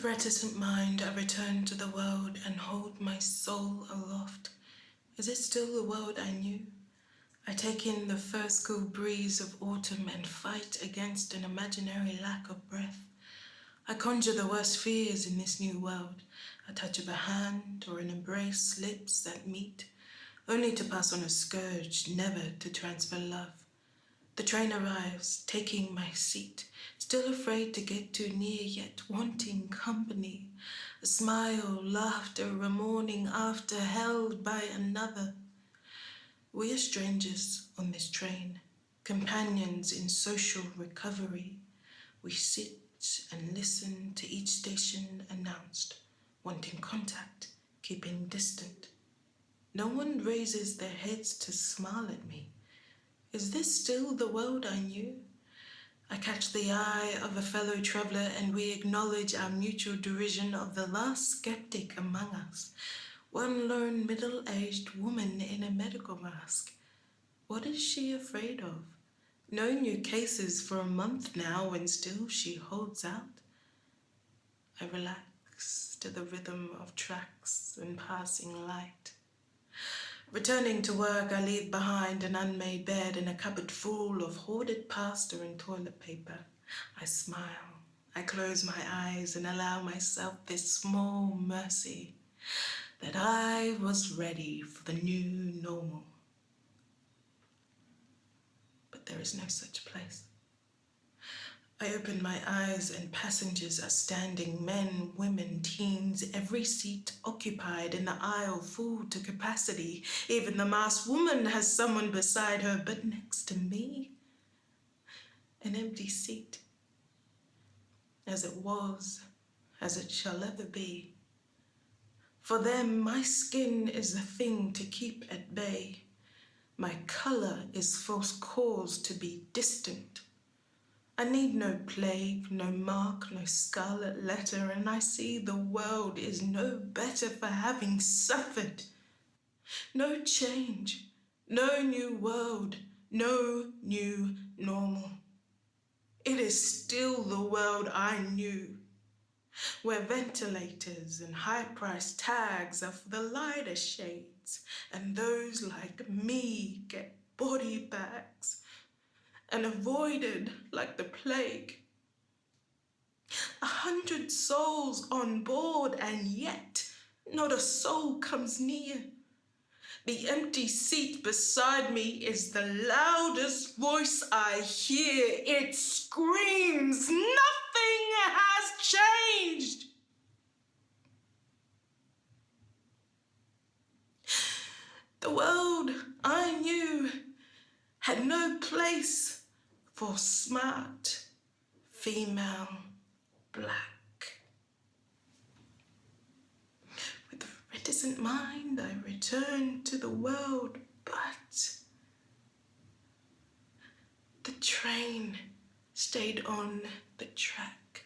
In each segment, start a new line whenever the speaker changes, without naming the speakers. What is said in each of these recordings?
With reticent mind, I return to the world and hold my soul aloft. Is it still the world I knew? I take in the first cool breeze of autumn and fight against an imaginary lack of breath. I conjure the worst fears in this new world. A touch of a hand or an embrace, lips that meet, only to pass on a scourge, never to transfer love. The train arrives, taking my seat, still afraid to get too near, yet wanting company. A smile, laughter, a morning after, held by another. We are strangers on this train, companions in social recovery. We sit and listen to each station announced, wanting contact, keeping distant. No one raises their heads to smile at me. Is this still the world I knew? I catch the eye of a fellow traveller and we acknowledge our mutual derision of the last skeptic among us, one lone middle-aged woman in a medical mask. What is she afraid of? No new cases for a month now and still she holds out. I relax to the rhythm of tracks and passing light. Returning to work, I leave behind an unmade bed and a cupboard full of hoarded pasta and toilet paper. I smile. I close my eyes and allow myself this small mercy that I was ready for the new normal. But there is no such place. I open my eyes and passengers are standing, men, women, teens, every seat occupied in the aisle full to capacity. Even the masked woman has someone beside her, but next to me, an empty seat. As it was, as it shall ever be. For them, my skin is a thing to keep at bay. My color is false cause to be distant. I need no plague, no mark, no scarlet letter, and I see the world is no better for having suffered. No change, no new world, no new normal. It is still the world I knew, where ventilators and high-priced tags are for the lighter shades, and those like me get body bags and avoided like the plague. 100 souls on board, and yet not a soul comes near. The empty seat beside me is the loudest voice I hear. It screams, nothing has changed. The world I knew had no place for smart, female, black. With a reticent mind, I return to the world, but the train stayed on the track.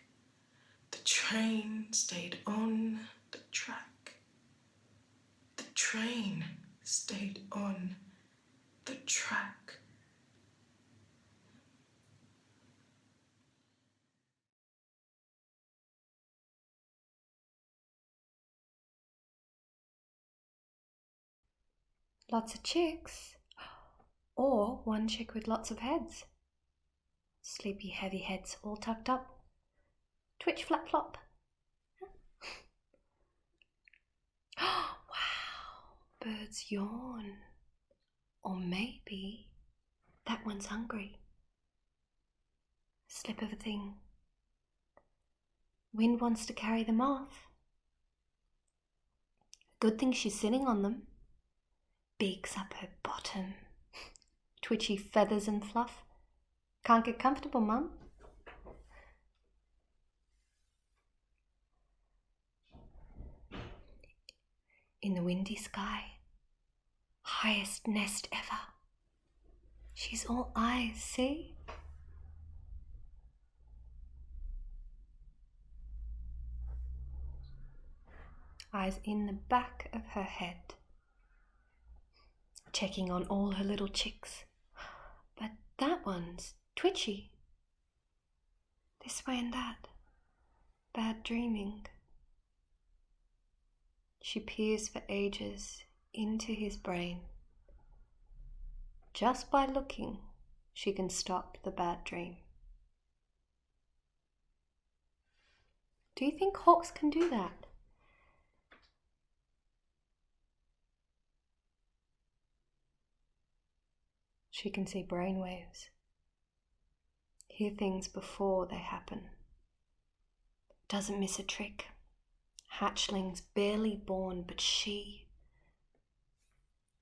The train stayed on the track. The train stayed on the track.
Lots of chicks, or one chick with lots of heads. Sleepy, heavy heads all tucked up. Twitch, flap, flop. Wow, birds yawn. Or maybe that one's hungry. Slip of a thing. Wind wants to carry them off. Good thing she's sitting on them. Beaks up her bottom. Twitchy feathers and fluff. Can't get comfortable, Mum. In the windy sky, highest nest ever. She's all eyes, see? Eyes in the back of her head. Checking on all her little chicks. But that one's twitchy. This way and that. bad dreaming. She peers for ages into his brain. Just by looking, she can stop the bad dream. Do you think hawks can do that? She can see brainwaves, hear things before they happen. Doesn't miss a trick. Hatchlings barely born, but she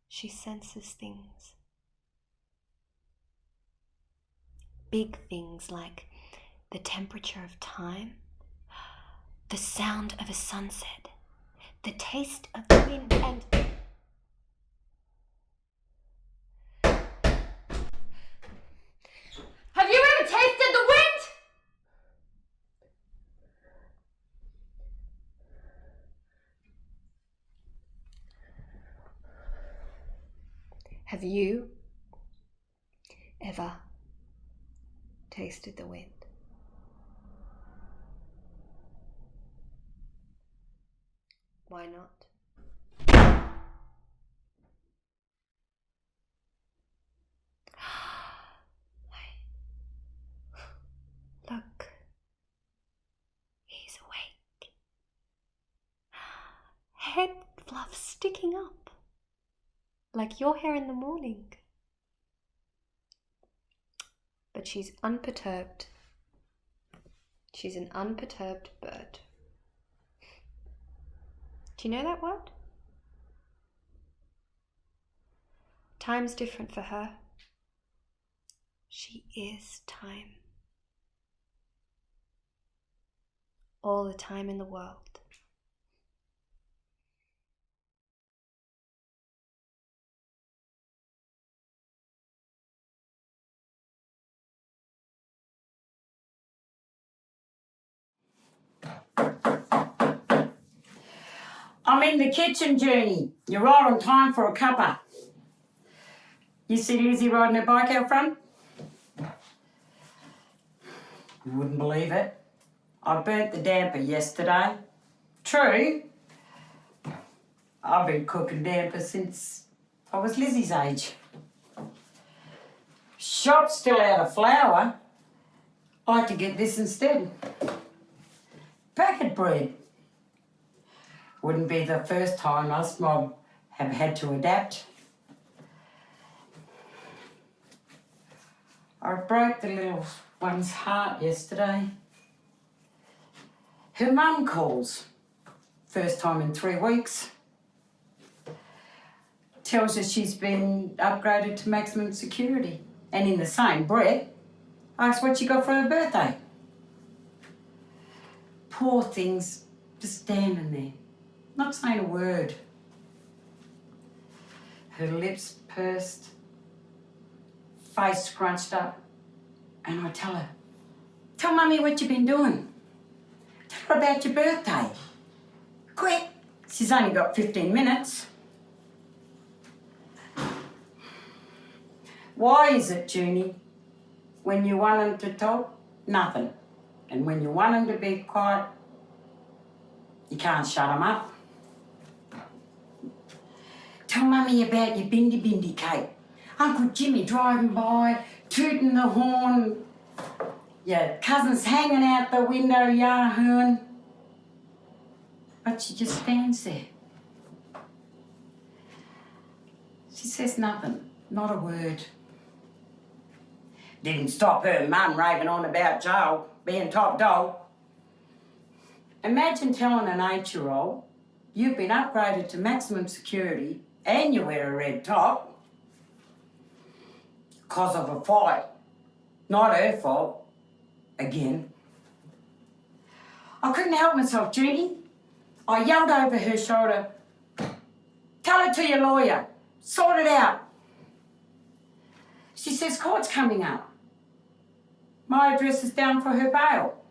senses things. Big things like the temperature of time, the sound of a sunset, the taste of the wind, and have you ever tasted the wind? Have you ever tasted the wind? Why not? Look, he's awake. Head fluff sticking up, like your hair in the morning. But she's unperturbed. She's an unperturbed bird. Do you know that word? Time's different for her. She is time. All the time in the world.
I'm in the kitchen, Journey. You're right on time for a cuppa. You see Lizzie riding her bike out front? You wouldn't believe it. I burnt the damper yesterday. True. I've been cooking damper since I was Lizzie's age. Shop's still out of flour. I had to get this instead. Packet bread. Wouldn't be the first time us mob have had to adapt. I broke the little one's heart yesterday. Her mum calls. First time in 3 weeks. Tells her she's been upgraded to maximum security. And in the same breath, asks what she got for her birthday. Poor thing's just standing there, not saying a word. Her lips pursed, face scrunched up, and I tell her, tell Mummy what you've been doing. Tell her about your birthday. Quick, she's only got 15 minutes. Why is it, Junie, when you want them to talk, nothing, and when you want them to be quiet, you can't shut them up? Tell Mummy about your bindi cake. Uncle Jimmy driving by, tooting the horn, your cousins hanging out the window, yahooing. But she just stands there. She says nothing, not a word. Didn't stop her mum raving on about Joe being top dog. Imagine telling an 8-year-old you've been upgraded to maximum security and you wear a red top because of a fight. Not her fault. Again. I couldn't help myself, Judy. I yelled over her shoulder, tell it to your lawyer. Sort it out. She says court's coming up. My address is down for her bail.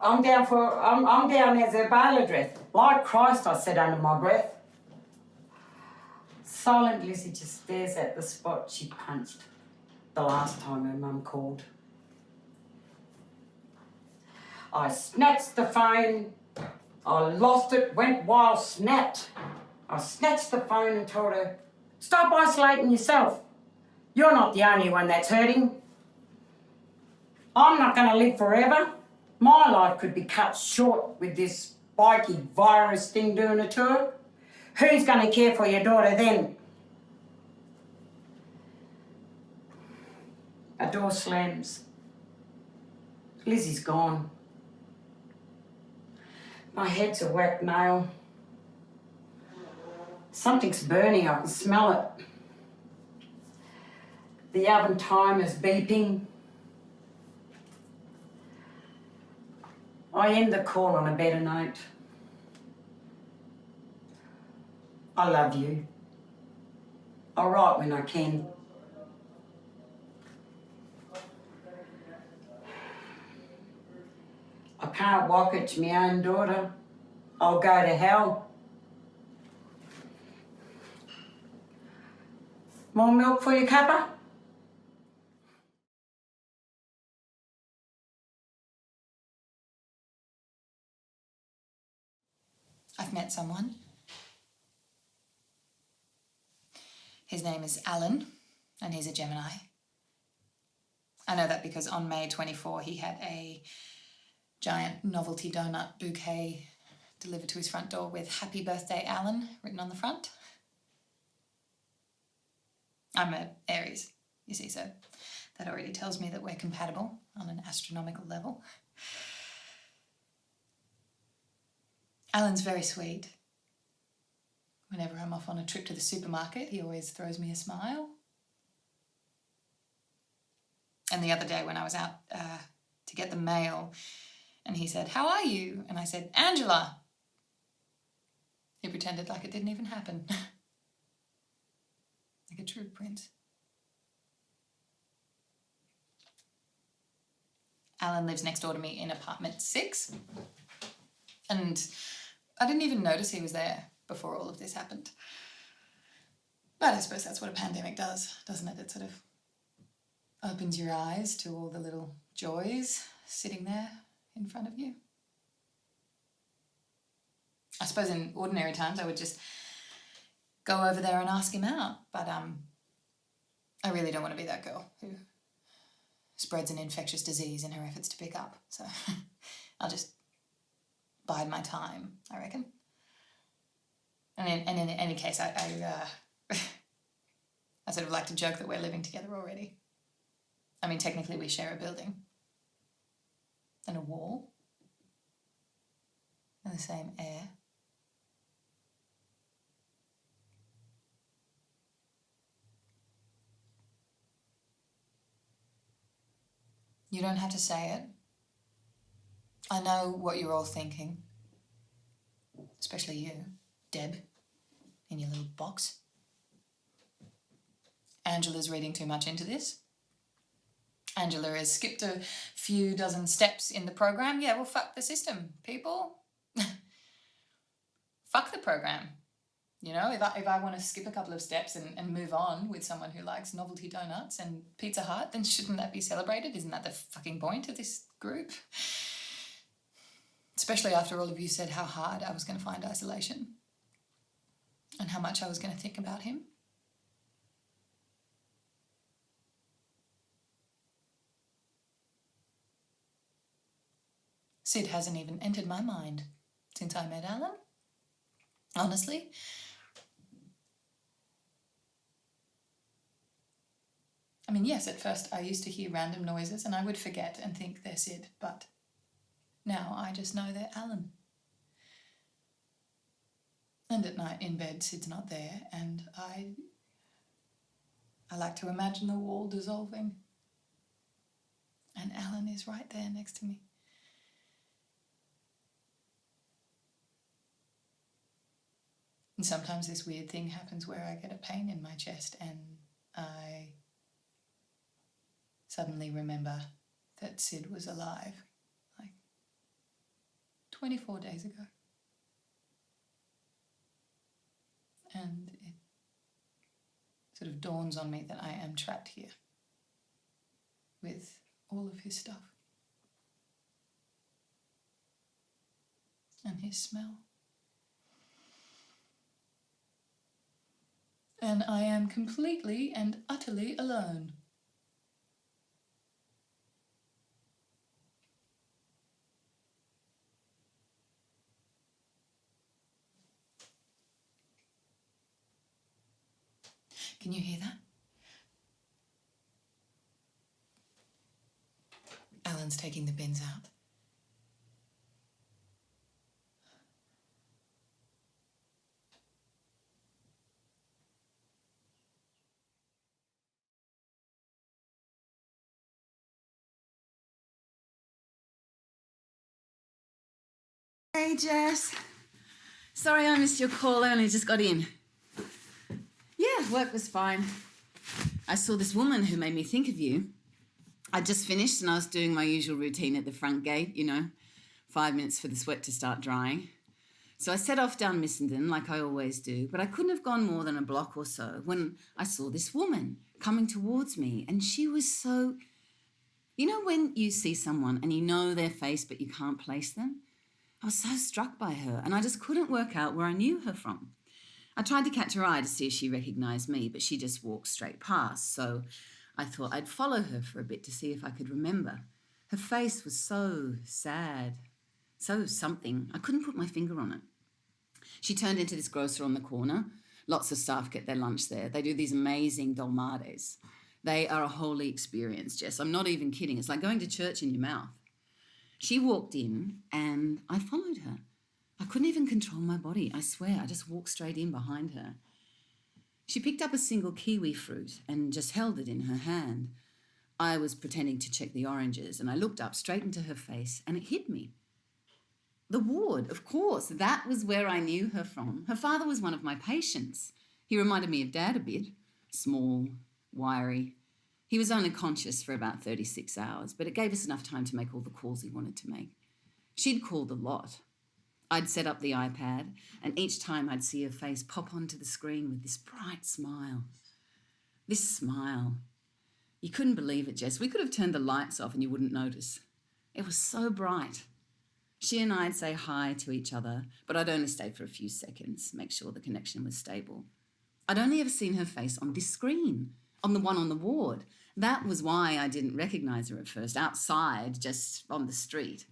I'm down as her bail address. Like Christ, I said under my breath. Silent Lizzie just stares at the spot she punched. the last time her mum called. I snatched the phone. I lost it, went wild, snapped. I snatched the phone and told her, stop isolating yourself. You're not the only one that's hurting. I'm not going to live forever. My life could be cut short with this spiky virus thing doing a tour. Who's going to care for your daughter then? A door slams. Lizzie's gone. My head's a whacked nail. Something's burning, I can smell it. The oven timer's beeping. I end the call on a better note. I love you. I'll write when I can. I can't walk it to my own daughter. I'll go to hell. More milk for you, cuppa?
I've met someone. His name is Allan, and he's a Gemini. I know that because on May 24 he had a giant novelty donut bouquet delivered to his front door with "Happy Birthday, Allan" written on the front. I'm an Aries, you see, so that already tells me that we're compatible on an astronomical level. Alan's very sweet. Whenever I'm off on a trip to the supermarket, he always throws me a smile. And the other day when I was out to get the mail, and he said, "How are you?" And I said, "Angela." He pretended like it didn't even happen. Like a true prince. Allan lives next door to me in apartment 6. And I didn't even notice he was there before all of this happened. But I suppose that's what a pandemic does, doesn't it? It sort of opens your eyes to all the little joys sitting there in front of you. I suppose in ordinary times I would just go over there and ask him out, but I really don't want to be that girl who spreads an infectious disease in her efforts to pick up, so I'll just bide my time, I reckon. And in any case, I sort of like to joke that we're living together already. I mean, technically we share a building and a wall and the same air. You don't have to say it. I know what you're all thinking, especially you, Deb, in your little box. Angela's reading too much into this. Angela has skipped a few dozen steps in the program. Yeah, well, fuck the system, people. Fuck the program. You know, if I want to skip a couple of steps and move on with someone who likes novelty donuts and Pizza Hut, then shouldn't that be celebrated? Isn't that the fucking point of this group? Especially after all of you said how hard I was going to find isolation and how much I was going to think about him. Sid hasn't even entered my mind since I met Allan, honestly. I mean, yes, at first I used to hear random noises and I would forget and think they're Sid, but now I just know they're Allan. And at night in bed, Sid's not there, and I like to imagine the wall dissolving. And Allan is right there next to me. And sometimes this weird thing happens where I get a pain in my chest and I suddenly remember that Sid was alive, like 24 days ago. And it sort of dawns on me that I am trapped here with all of his stuff. And his smell. And I am completely and utterly alone. Can you hear that? Allan's taking the bins out.
Hey, Jess. Sorry I missed your call. I only just got in. Yeah, work was fine. I saw this woman who made me think of you. I just finished and I was doing my usual routine at the front gate, 5 minutes for the sweat to start drying. So I set off down Missenden like I always do, but I couldn't have gone more than a block or so when I saw this woman coming towards me, and she was so... when you see someone and you know their face but you can't place them? I was so struck by her, and I just couldn't work out where I knew her from. I tried to catch her eye to see if she recognised me, but she just walked straight past, so I thought I'd follow her for a bit to see if I could remember. Her face was so sad, so something. I couldn't put my finger on it. She turned into this grocer on the corner. Lots of staff get their lunch there. They do these amazing dolmades. They are a holy experience, Jess. I'm not even kidding. It's like going to church in your mouth. She walked in and I followed her. I couldn't even control my body, I swear. I just walked straight in behind her. She picked up a single kiwi fruit and just held it in her hand. I was pretending to check the oranges, and I looked up straight into her face and it hit me. The ward, of course, that was where I knew her from. Her father was one of my patients. He reminded me of Dad a bit. Small, wiry. He was only conscious for about 36 hours, but it gave us enough time to make all the calls he wanted to make. She'd called a lot. I'd set up the iPad, and each time I'd see her face pop onto the screen with this bright smile. This smile. You couldn't believe it, Jess. We could have turned the lights off and you wouldn't notice. It was so bright. She and I'd say hi to each other, but I'd only stay for a few seconds, make sure the connection was stable. I'd only ever seen her face on this screen, on the one on the ward. That was why I didn't recognise her at first, outside, just on the street.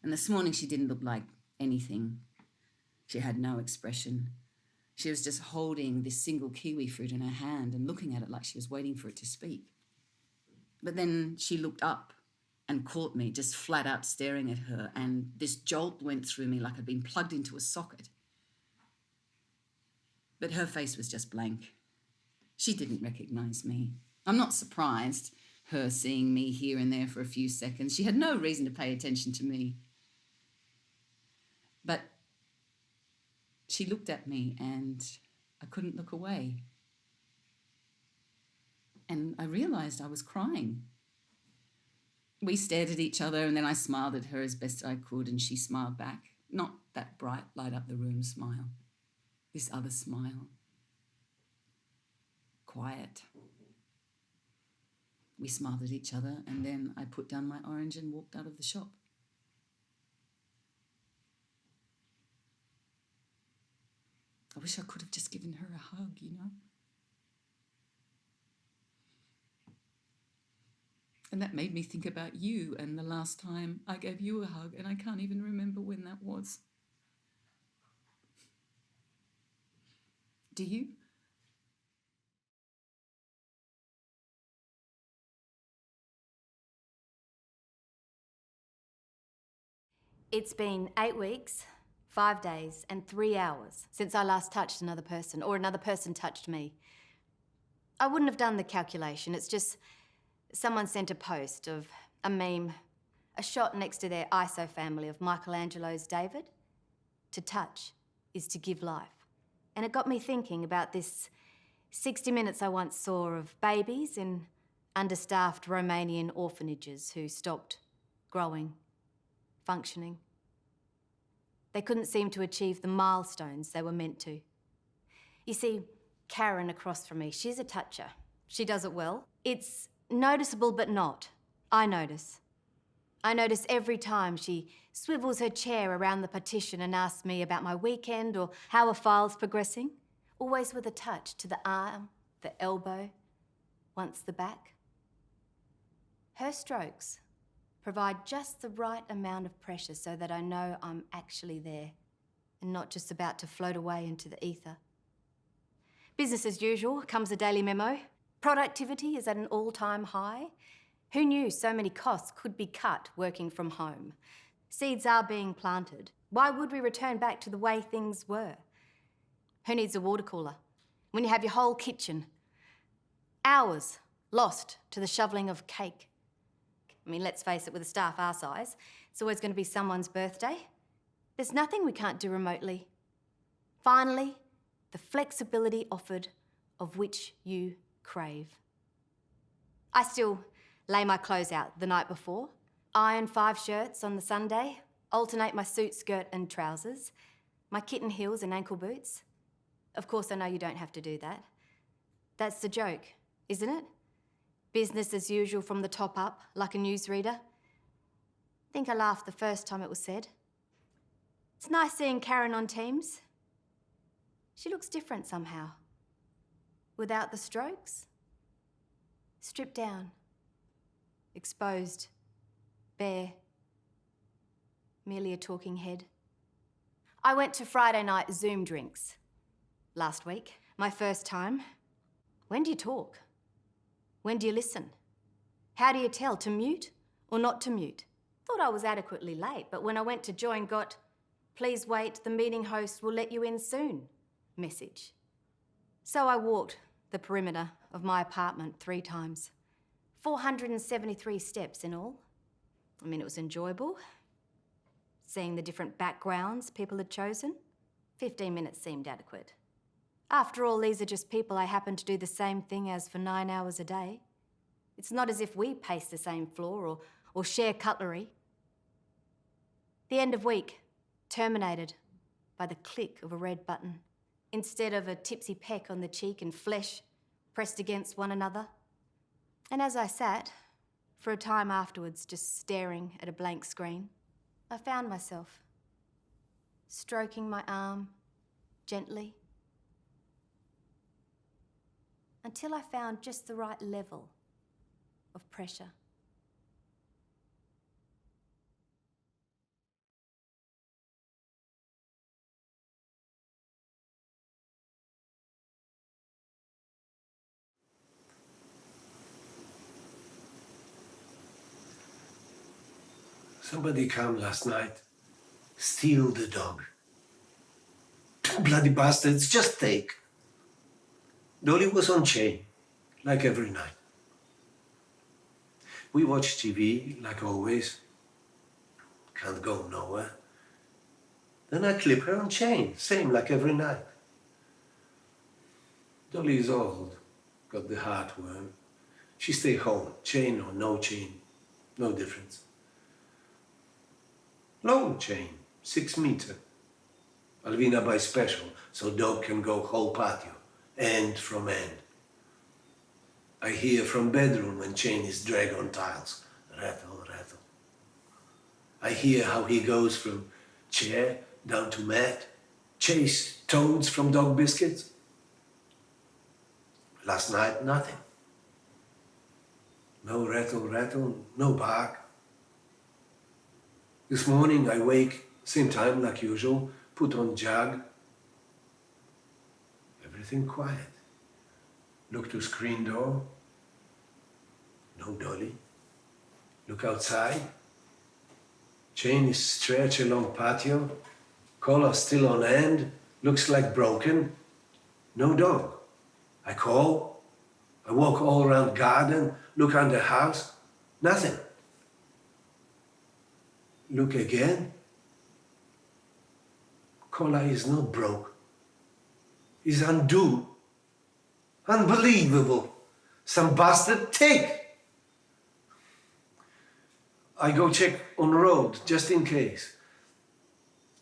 And this morning she didn't look like anything. She had no expression. She was just holding this single kiwi fruit in her hand and looking at it like she was waiting for it to speak. But then she looked up and caught me just flat out staring at her, and this jolt went through me like I'd been plugged into a socket. But her face was just blank. She didn't recognise me. I'm not surprised, her seeing me here and there for a few seconds. She had no reason to pay attention to me. But she looked at me and I couldn't look away. And I realised I was crying. We stared at each other, and then I smiled at her as best I could, and she smiled back. Not that bright, light up the room smile. This other smile. Quiet. We smiled at each other, and then I put down my orange and walked out of the shop. I wish I could have just given her a hug, And that made me think about you and the last time I gave you a hug, and I can't even remember when that was. Do you?
It's been 8 weeks, 5 days, and 3 hours since I last touched another person, or another person touched me. I wouldn't have done the calculation. It's just someone sent a post of a meme, a shot next to their ISO family of Michelangelo's David. To touch is to give life. And it got me thinking about this 60 minutes I once saw of babies in understaffed Romanian orphanages who stopped growing, functioning. They couldn't seem to achieve the milestones they were meant to. You see, Karen across from me, she's a toucher. She does it well. It's
noticeable but not. I notice. I notice every time she swivels her chair around the partition and asks me about my weekend or how a file's progressing, always with a touch to the arm, the elbow, once the back. Her strokes provide just the right amount of pressure so that I know I'm actually there and not just about to float away into the ether. Business as usual comes a daily memo. Productivity is at an all-time high. Who knew so many costs could be cut working from home? Seeds are being planted. Why would we return back to the way things were? Who needs a water cooler when you have your whole kitchen? Hours lost to the shoveling of cake. I mean, let's face it, with a staff our size, it's always going to be someone's birthday. There's nothing we can't do remotely. Finally, the flexibility offered of which you crave. I still lay my clothes out the night before, iron 5 shirts on the Sunday, alternate my suit, skirt and trousers, my kitten heels and ankle boots. Of course, I know you don't have to do that. That's the joke, isn't it? Business as usual from the top up, like a newsreader. I think I laughed the first time it was said. It's nice seeing Karen on Teams. She looks different somehow. Without the strokes. Stripped down. Exposed. Bare. Merely a talking head. I went to Friday night Zoom drinks last week. My first time. When do you talk? When do you listen? How do you tell to mute or not to mute? Thought I was adequately late, but when I went to join got, "Please wait, the meeting host will let you in soon" message. So I walked the perimeter of my apartment 3 times. 473 steps in all. I mean, it was enjoyable. Seeing the different backgrounds people had chosen, 15 minutes seemed adequate. After all, these are just people I happen to do the same thing as for 9 hours a day. It's not as if we pace the same floor or share cutlery. The end of week terminated by the click of a red button, instead of a tipsy peck on the cheek and flesh pressed against one another. And as I sat, for a time afterwards, just staring at a blank screen, I found myself stroking my arm gently until I found just the right level of pressure.
Somebody come last night, steal the dog. Bloody bastards, just take. Dolly was on chain, like every night. We watch TV, like always. Can't go nowhere. Then I clip her on chain, same like every night. Dolly is old, got the heartworm. She stay home, chain or no chain, no difference. Long chain, 6 meter. Alvina buy special, so dog can go whole patio, end from end. I hear from bedroom when chain is drag on tiles, rattle, rattle. I hear how he goes from chair down to mat, chase toads from dog biscuits. Last night, nothing. No rattle, rattle, no bark. This morning I wake, same time like usual, put on jug. Everything quiet. Look to screen door. No Dolly. Look outside. Chain is stretched along patio. Collar still on end. Looks like broken. No dog. I call. I walk all around garden. Look under house. Nothing. Look again. Collar is not broke. Is undo. Unbelievable. Some bastard take. I go check on road just in case.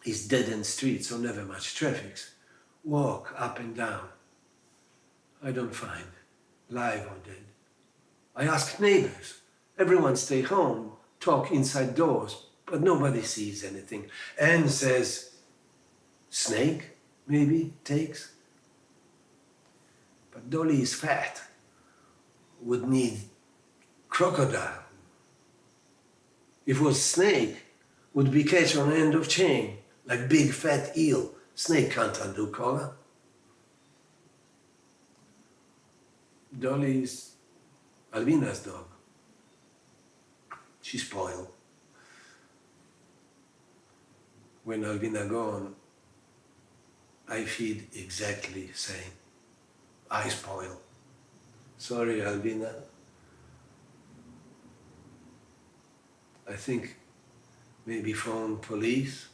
It's dead-end street, so never much traffic. Walk up and down. I don't find, live or dead. I asked neighbors. Everyone stay home, talk inside doors, but nobody sees anything. Anne says, snake, maybe, takes. But Dolly is fat, would need crocodile. If it was snake, would be catch on end of chain, like big fat eel. Snake can't undo collar. Dolly is Alvina's dog. She's spoiled. When Alvina gone, I feed exactly same. I spoil. Sorry, Alvina. I think maybe phone police,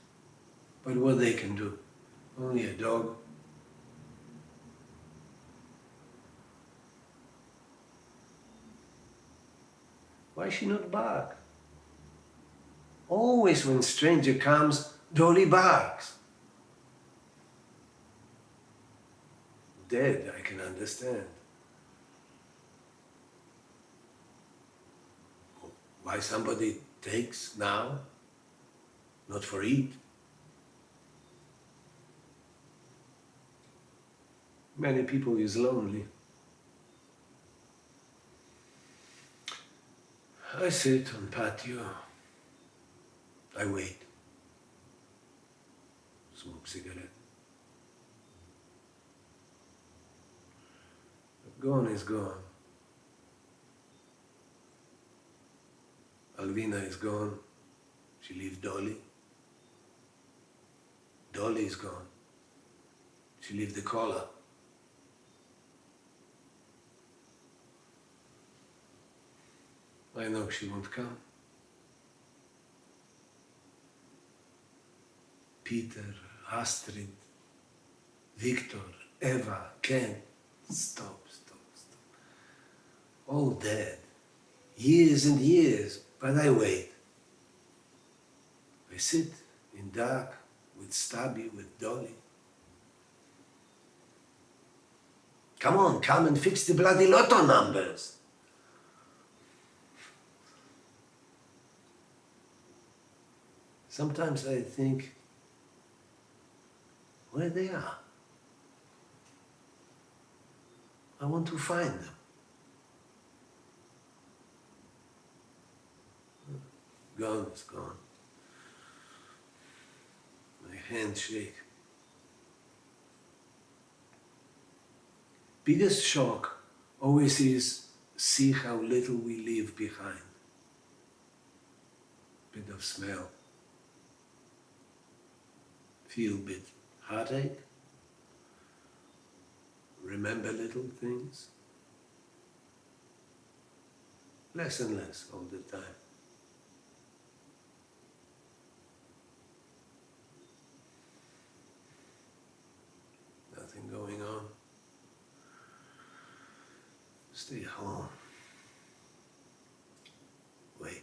but what they can do? Only a dog. Why she not bark? Always when stranger comes, Dolly barks. Dead, I can understand. Why somebody takes now? Not for eat. Many people is lonely. I sit on patio. I wait. Smoke cigarette. But gone is gone. Alvina is gone. She leaves Dolly. Dolly is gone. She leaves the collar. I know she won't come. Peter, Astrid, Victor, Eva, Ken. Stop. All dead. Years and years, but I wait. I sit in dark with Stubby, with Dolly. Come on, come and fix the bloody lotto numbers. Sometimes I think where they are. I want to find them. Gone is gone. My hands shake. Biggest shock always is see how little we leave behind. Bit of smell. Feel bit heartache. Remember little things. Less and less all the time. Nothing going on. Stay home. Wait.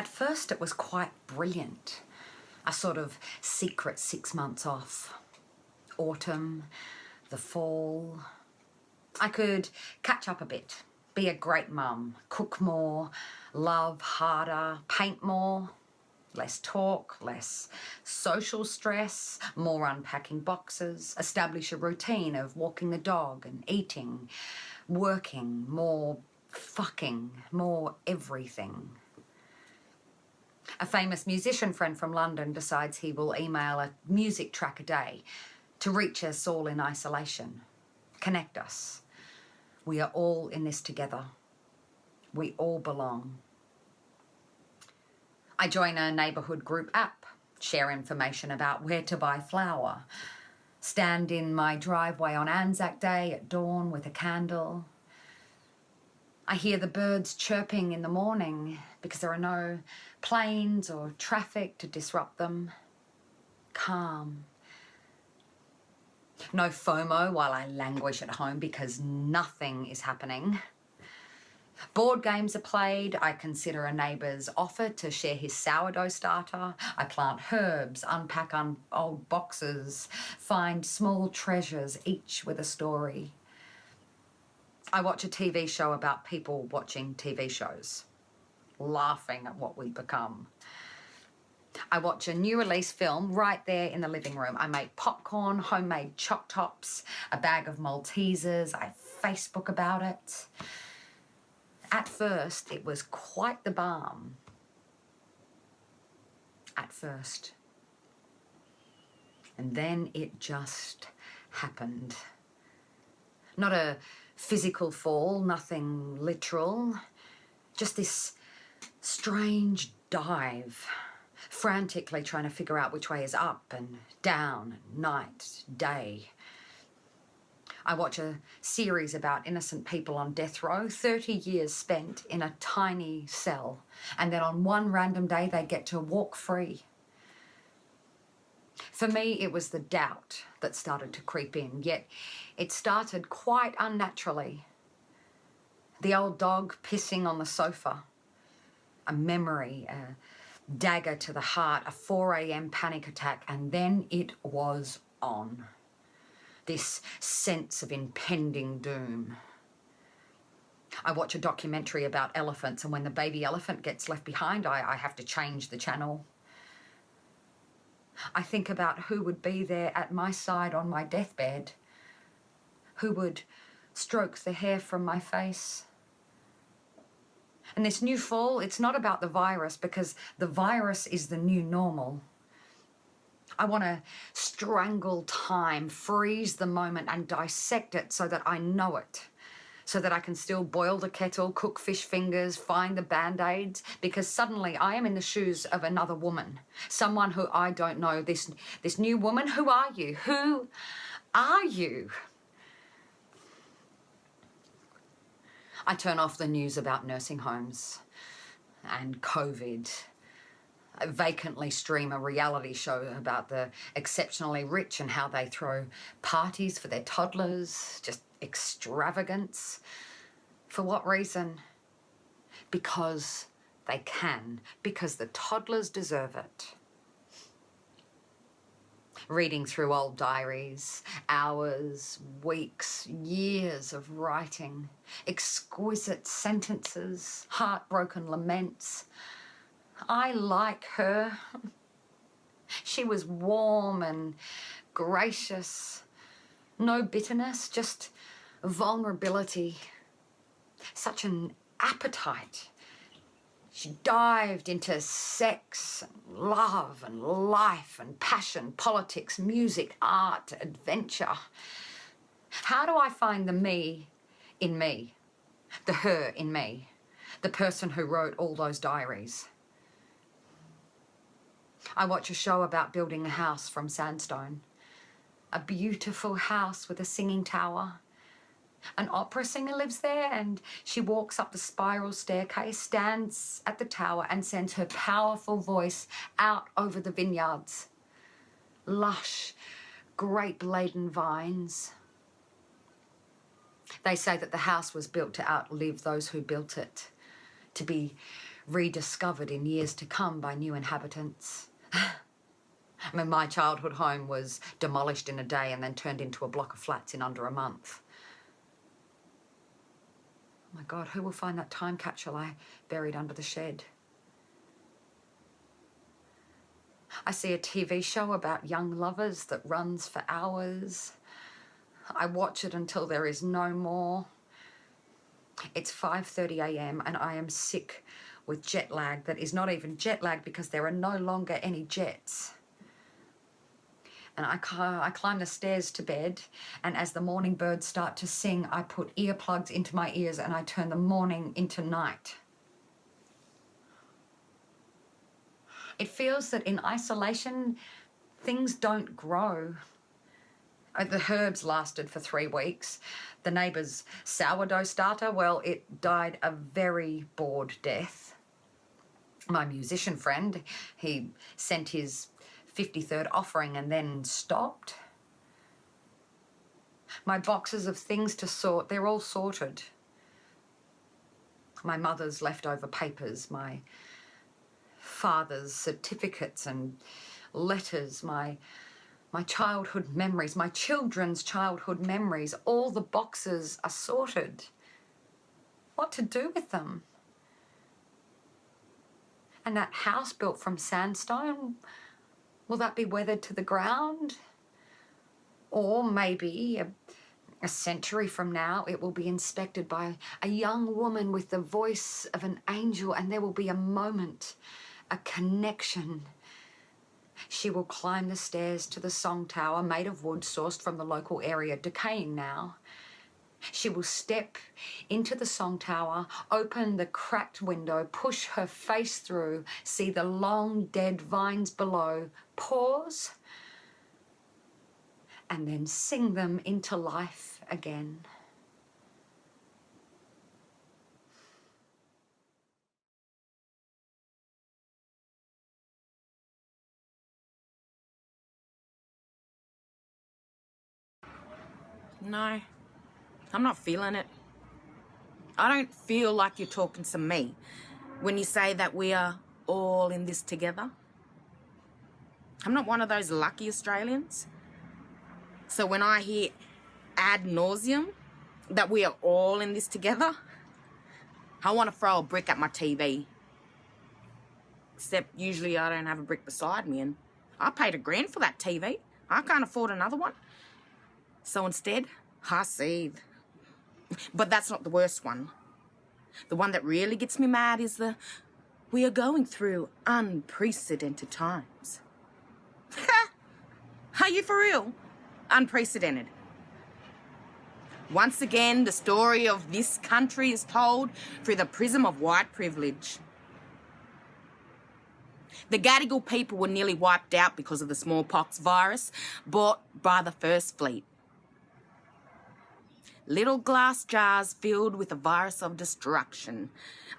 At first, it was quite brilliant. A sort of secret 6 months off. Autumn, the fall. I could catch up a bit, be a great mum, cook more, love harder, paint more, less talk, less social stress, more unpacking boxes, establish a routine of walking the dog and eating, working, more fucking, more everything. A famous musician friend from London decides he will email a music track a day to reach us all in isolation, connect us. We are all in this together. We all belong. I join a neighbourhood group app, share information about where to buy flour, stand in my driveway on Anzac Day at dawn with a candle. I hear the birds chirping in the morning because there are no planes or traffic to disrupt them. Calm. No FOMO while I languish at home because nothing is happening. Board games are played. I consider a neighbour's offer to share his sourdough starter. I plant herbs, unpack old boxes, find small treasures, each with a story. I watch a TV show about people watching TV shows, laughing at what we become. I watch a new release film right there in the living room. I make popcorn, homemade choc tops, a bag of Maltesers. I Facebook about it. At first, it was quite the balm. At first. And then it just happened. Not a physical fall, nothing literal. Just this strange dive, frantically trying to figure out which way is up and down, night, day. I watch a series about innocent people on death row, 30 years spent in a tiny cell, and then on one random day they get to walk free. For me, it was the doubt that started to creep in, yet it started quite unnaturally. The old dog pissing on the sofa, a memory, a dagger to the heart, a 4 a.m. panic attack, and then it was on. This sense of impending doom. I watch a documentary about elephants, and when the baby elephant gets left behind, I have to change the channel. I think about who would be there at my side on my deathbed, who would stroke the hair from my face. And this new fall, it's not about the virus, because the virus is the new normal. I want to strangle time, freeze the moment and dissect it so that I know it, so that I can still boil the kettle, cook fish fingers, find the Band-Aids, because suddenly I am in the shoes of another woman, someone who I don't know. This new woman, who are you? Who are you? I turn off the news about nursing homes and COVID. I vacantly stream a reality show about the exceptionally rich and how they throw parties for their toddlers, just extravagance. For what reason? Because they can, because the toddlers deserve it. Reading through old diaries, hours, weeks, years of writing, exquisite sentences, heartbroken laments. I like her. She was warm and gracious. No bitterness, just vulnerability. Such an appetite. She dived into sex and love and life and passion, politics, music, art, adventure. How do I find the me in me, the her in me, the person who wrote all those diaries? I watch a show about building a house from sandstone. A beautiful house with a singing tower. An opera singer lives there, and she walks up the spiral staircase, stands at the tower and sends her powerful voice out over the vineyards. Lush, grape-laden vines. They say that the house was built to outlive those who built it, to be
rediscovered in years to come by new inhabitants. I mean, my childhood home was demolished in a day and then turned into a block of flats in under a month. Oh my God, who will find that time capsule I buried under the shed? I see a TV show about young lovers that runs for hours. I watch it until there is no more. It's 5:30 a.m. and I am sick with jet lag that is not even jet lag because there are no longer any jets. And I climb the stairs to bed, and as the morning birds start to sing, I put earplugs into my ears and I turn the morning into night. It feels that in isolation, things don't grow. The herbs lasted for 3 weeks. The neighbour's sourdough starter, well, it died a very bored death. My musician friend, he sent his 53rd offering and then stopped. My boxes of things to sort, they're all sorted. My mother's leftover papers, my father's certificates and letters, my childhood memories, my children's childhood memories, all the boxes are sorted. What to do with them? And that house built from sandstone, will that be weathered to the ground? Or maybe a century from now, it will be inspected by a young woman with the voice of an angel, and there will be a moment, a connection. She will climb the stairs to the song tower made of wood sourced from the local area, decaying now. She will step into the song tower, open the cracked window, push her face through, see the long dead vines below, pause, and then sing them into life again.
No, I'm not feeling it. I don't feel like you're talking to me when you say that we are all in this together. I'm not one of those lucky Australians. So when I hear ad nauseum that we are all in this together, I want to throw a brick at my TV. Except usually I don't have a brick beside me, and I paid $1,000 for that TV. I can't afford another one. So instead, I seethe. But that's not the worst one. The one that really gets me mad is we are going through unprecedented times. Are you for real? Unprecedented. Once again, the story of this country is told through the prism of white privilege. The Gadigal people were nearly wiped out because of the smallpox virus brought by the First Fleet. Little glass jars filled with a virus of destruction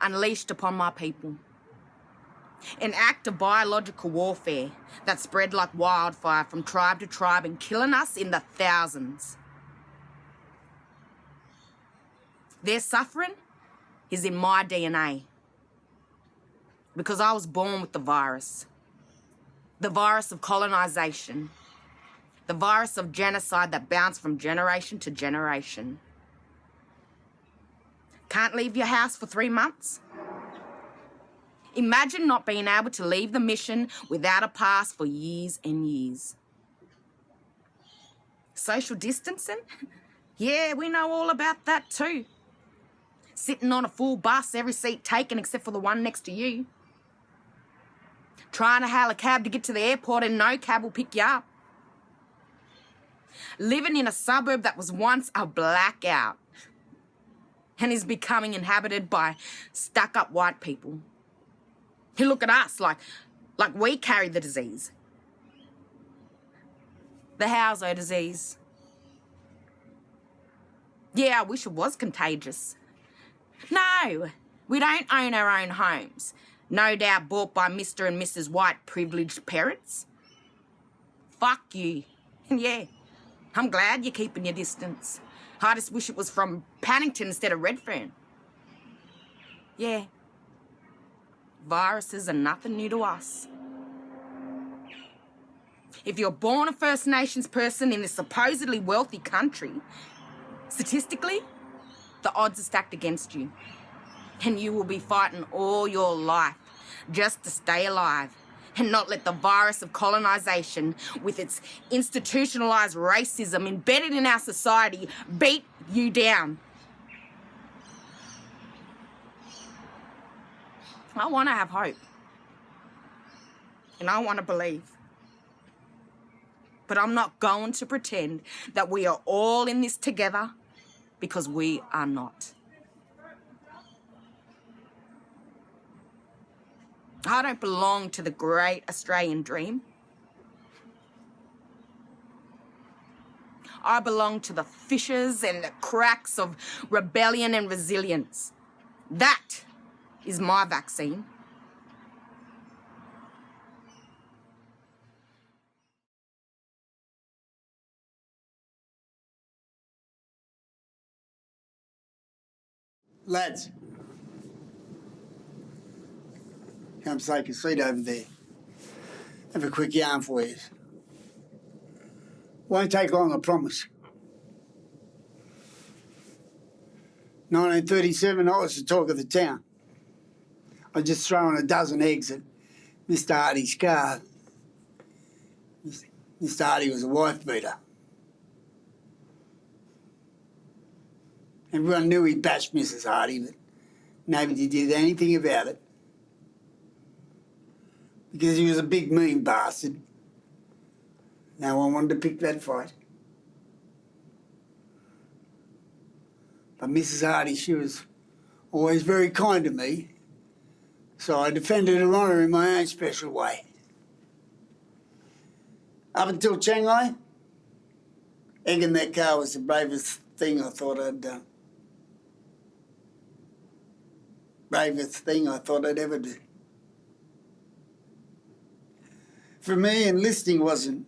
unleashed upon my people. An act of biological warfare that spread like wildfire from tribe to tribe and killing us in the thousands. Their suffering is in my DNA because I was born with the virus of colonisation, the virus of genocide that bounced from generation to generation. Can't leave your house for 3 months? Imagine not being able to leave the mission without a pass for years and years. Social distancing? Yeah, we know all about that too. Sitting on a full bus, every seat taken except for the one next to you. Trying to hail a cab to get to the airport and no cab will pick you up. Living in a suburb that was once a blackout and is becoming inhabited by stuck-up white people who look at us like we carry the disease. The Hauso disease. Yeah, I wish it was contagious. No, we don't own our own homes. No doubt bought by Mr. and Mrs. White privileged parents. Fuck you. Yeah, I'm glad you're keeping your distance. I just wish it was from Paddington instead of Redfern. Yeah. viruses are nothing new to us. If you're born a First Nations person in this supposedly wealthy country, statistically, the odds are stacked against you. And you will be fighting all your life just to stay alive and not let the virus of colonisation, with its institutionalised racism embedded in our society, beat you down. I want to have hope. And I want to believe. But I'm not going to pretend that we are all in this together, because we are not. I don't belong to the great Australian dream. I belong to the fissures and the cracks of rebellion and resilience. That is my vaccine.
Lads, come take a seat over there. Have a quick yarn for you. Won't take long, I promise. 1937, I was the talk of the town. I just thrown a dozen eggs at Mr. Hardy's car. Mr. Hardy was a wife beater. Everyone knew he bashed Mrs. Hardy, but nobody did anything about it. Because he was a big, mean bastard. No one wanted to pick that fight. But Mrs. Hardy, she was always very kind to me, so I defended her honour in my own special way. Up until Shanghai, egging that car was the bravest thing I thought I'd done. Bravest thing I thought I'd ever do. For me, enlisting wasn't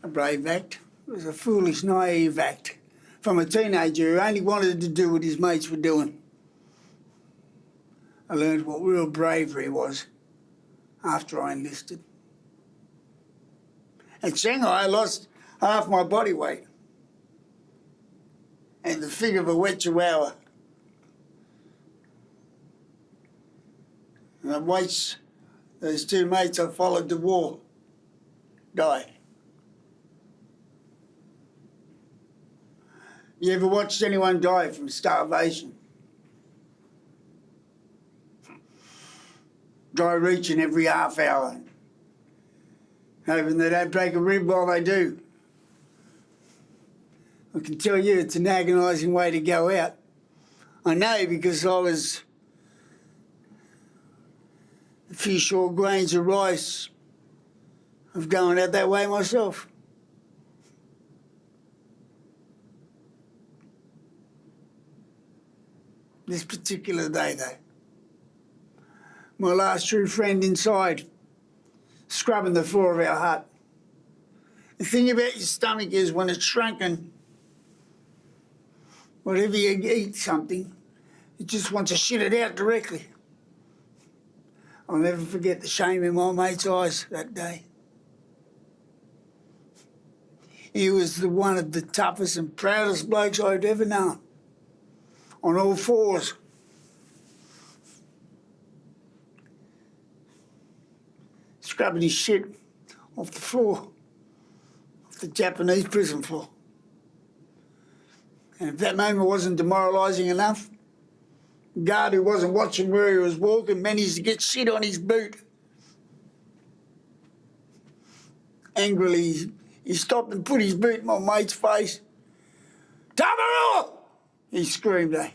a brave act. It was a foolish, naive act from a teenager who only wanted to do what his mates were doing. I learned what real bravery was after I enlisted. At Shanghai, I lost half my body weight and the figure of a wet chihuahua. And the weights, those two mates I followed to war died. You ever watched anyone die from starvation? Dry reaching every half hour, hoping they don't break a rib while they do. I can tell you it's an agonising way to go out. I know because I was a few short grains of rice of going out that way myself. This particular day, though, my last true friend inside, scrubbing the floor of our hut. The thing about your stomach is when it's shrunken, whatever you eat something, it just wants to shit it out directly. I'll never forget the shame in my mate's eyes that day. He was one of the toughest and proudest blokes I'd ever known. On all fours. Scrubbing his shit off the floor, off the Japanese prison floor. And if that moment wasn't demoralising enough, the guard who wasn't watching where he was walking managed to get shit on his boot. Angrily, he stopped and put his boot in my mate's face. "Tamaroo!" he screamed,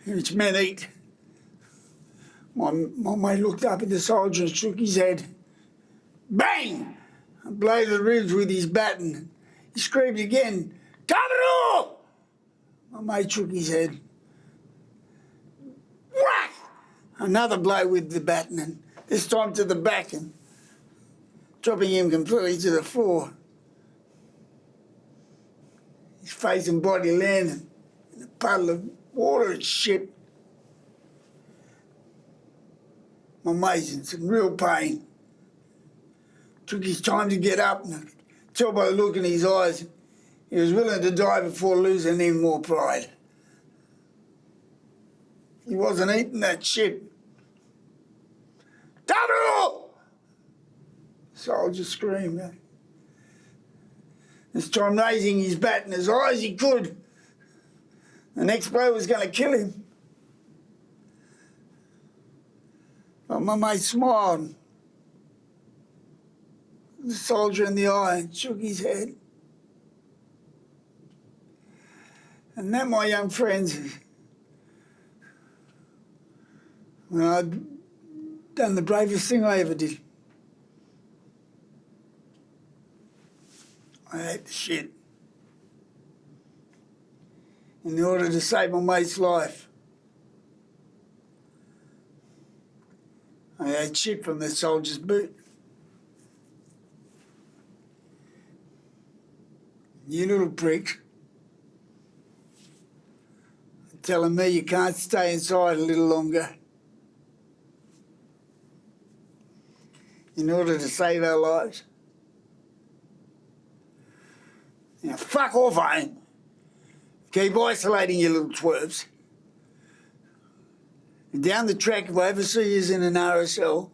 which meant eat. My mate looked up at the soldier and shook his head. Bang! I blowed the ribs with his baton. He screamed again, "Tamaroo!" My mate shook his head. Whack! Another blow with the baton, and this time to the back, and dropping him completely to the floor. His face and body landed in a puddle of water and shit. My mate's in some real pain. Took his time to get up, and I could tell by the look in his eyes he was willing to die before losing any more pride. He wasn't eating that shit. Double! The soldier screamed. This time raising his bat in as high as he could. The next blow was going to kill him. But my mate smiled. The soldier in the eye and shook his head. And that, my young friends, when I'd done the bravest thing I ever did. I ate the shit. In order to save my mate's life. I ate shit from the soldier's boot. You little prick. Telling me you can't stay inside a little longer. In order to save our lives. Now, fuck off, eh? Keep isolating you little twerps. And down the track, if I ever see you in an RSL,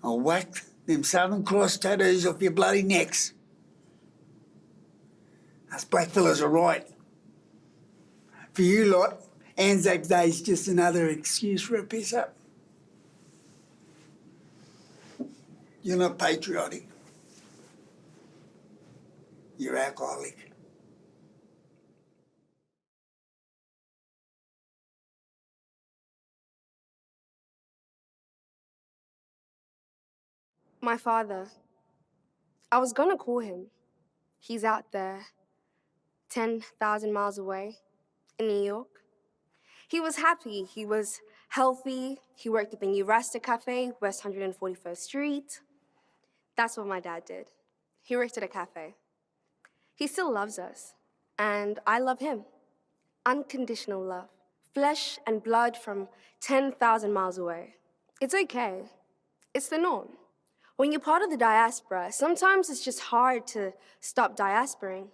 I'll whack them Southern Cross tattoos off your bloody necks. Us black fellas are right. For you lot, Anzac Day's just another excuse for a piss-up. You're not patriotic. You're alcoholic.
My father. I was gonna call him. He's out there, 10,000 miles away, in New York. He was happy. He was healthy. He worked at the new Rasta Cafe, West 141st Street. That's what my dad did. He worked at a cafe. He still loves us, and I love him. Unconditional love. Flesh and blood from 10,000 miles away. It's okay. It's the norm. When you're part of the diaspora, sometimes it's just hard to stop diasporing.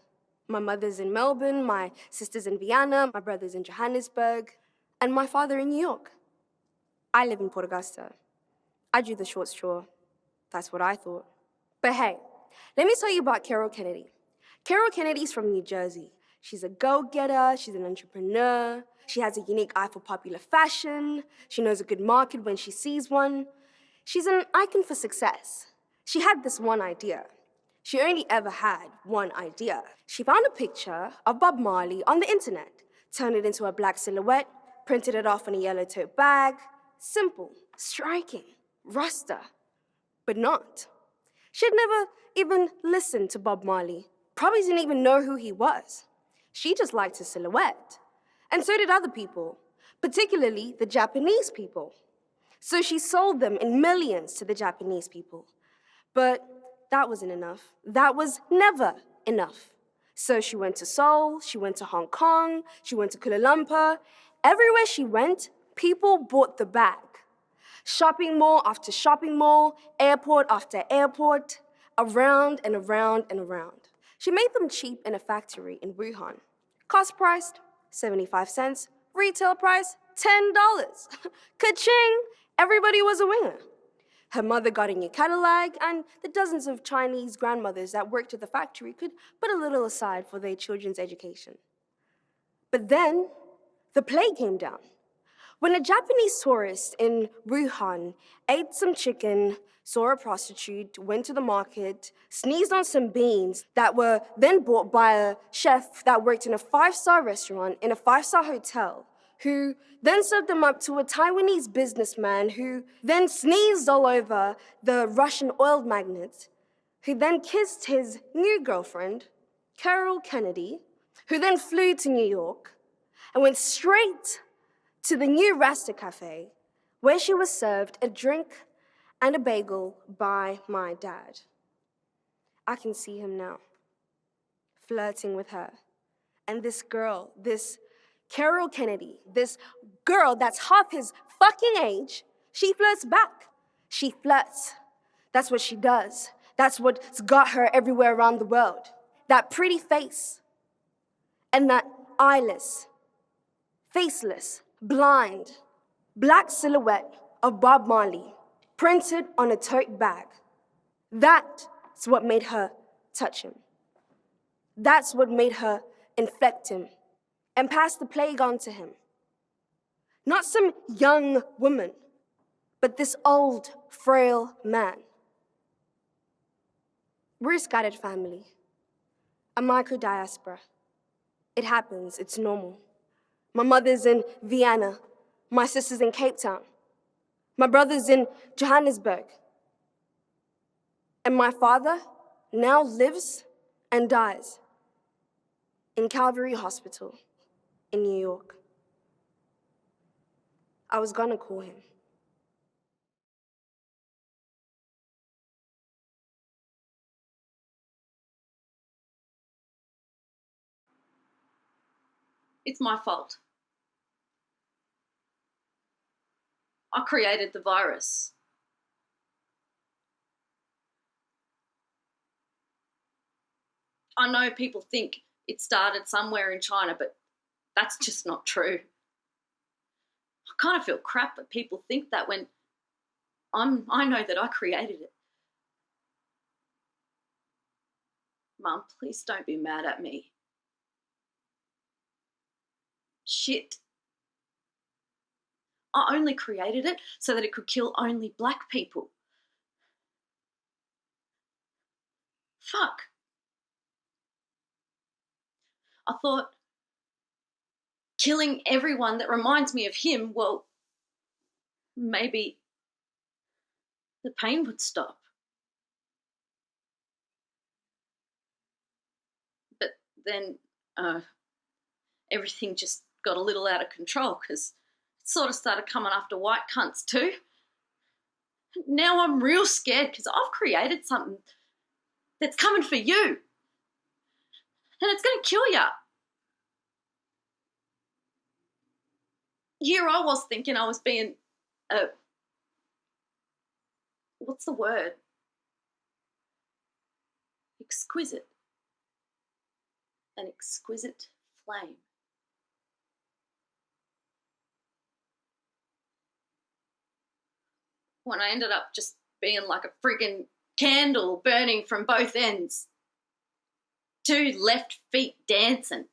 My mother's in Melbourne, my sister's in Vienna, my brother's in Johannesburg, and my father in New York. I live in Port Augusta. I drew the short straw. That's what I thought. But hey, let me tell you about Carol Kennedy. Carol Kennedy's from New Jersey. She's a go-getter, she's an entrepreneur, she has a unique eye for popular fashion, she knows a good market when she sees one. She's an icon for success. She had this one idea. She only ever had one idea. She found a picture of Bob Marley on the internet, turned it into a black silhouette, printed it off in a yellow tote bag. Simple, striking, Rasta, but not. She'd never even listened to Bob Marley, probably didn't even know who he was. She just liked his silhouette. And so did other people, particularly the Japanese people. So she sold them in millions to the Japanese people. But that wasn't enough. That was never enough. So she went to Seoul, she went to Hong Kong, she went to Kuala Lumpur. Everywhere she went, people bought the bag. Shopping mall after shopping mall, airport after airport, around and around and around. She made them cheap in a factory in Wuhan. Cost price, 75 cents. Retail price, $10. Ka-ching! Everybody was a winner. Her mother got a new Cadillac, and the dozens of Chinese grandmothers that worked at the factory could put a little aside for their children's education. But then, the plague came down. When a Japanese tourist in Wuhan ate some chicken, saw a prostitute, went to the market, sneezed on some beans that were then bought by a chef that worked in a 5-star restaurant in a 5-star hotel, who then served them up to a Taiwanese businessman who then sneezed all over the Russian oil magnate, who then kissed his new girlfriend, Carol Kennedy, who then flew to New York and went straight to the new Rasta Cafe, where she was served a drink and a bagel by my dad. I can see him now, flirting with her. And this girl, this Carol Kennedy, this girl that's half his fucking age, she flirts back. She flirts. That's what she does. That's what's got her everywhere around the world. That pretty face. And that eyeless, faceless, blind, black silhouette of Bob Marley printed on a tote bag. That's what made her touch him. That's what made her infect him and pass the plague on to him. Not some young woman, but this old, frail man. We're a scattered family, a micro-diaspora. It happens, it's normal. My mother's in Vienna, my sister's in Cape Town, my brother's in Johannesburg, and my father now lives and dies in Calvary Hospital in New York. I was gonna call him.
It's my fault. I created the virus. I know people think it started somewhere in China, but that's just not true. I kind of feel crap that people think that when I know that I created it. Mum, please don't be mad at me. Shit. I only created it so that it could kill only black people. Fuck. I thought killing everyone that reminds me of him, well, maybe the pain would stop. But then everything just got a little out of control because it sort of started coming after white cunts too. Now I'm real scared because I've created something that's coming for you. And it's going to kill you. Here I was thinking I was being what's the word? Exquisite. An exquisite flame. When I ended up just being like a friggin' candle burning from both ends. 2 left feet dancing.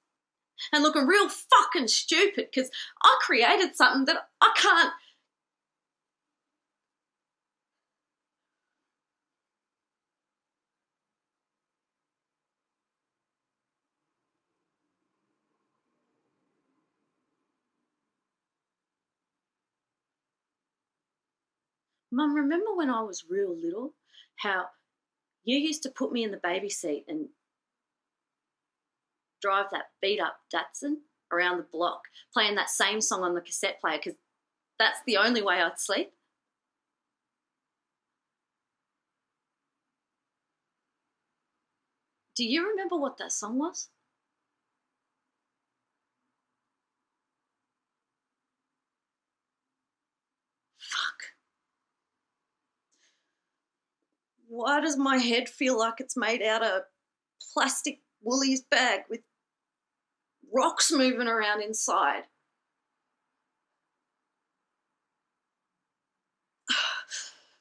And looking real fucking stupid because I created something that I can't. Mum, remember when I was real little, how you used to put me in the baby seat and drive that beat-up Datsun around the block, playing that same song on the cassette player because that's the only way I'd sleep? Do you remember what that song was? Fuck. Why does my head feel like it's made out of plastic Woolies bag with rocks moving around inside?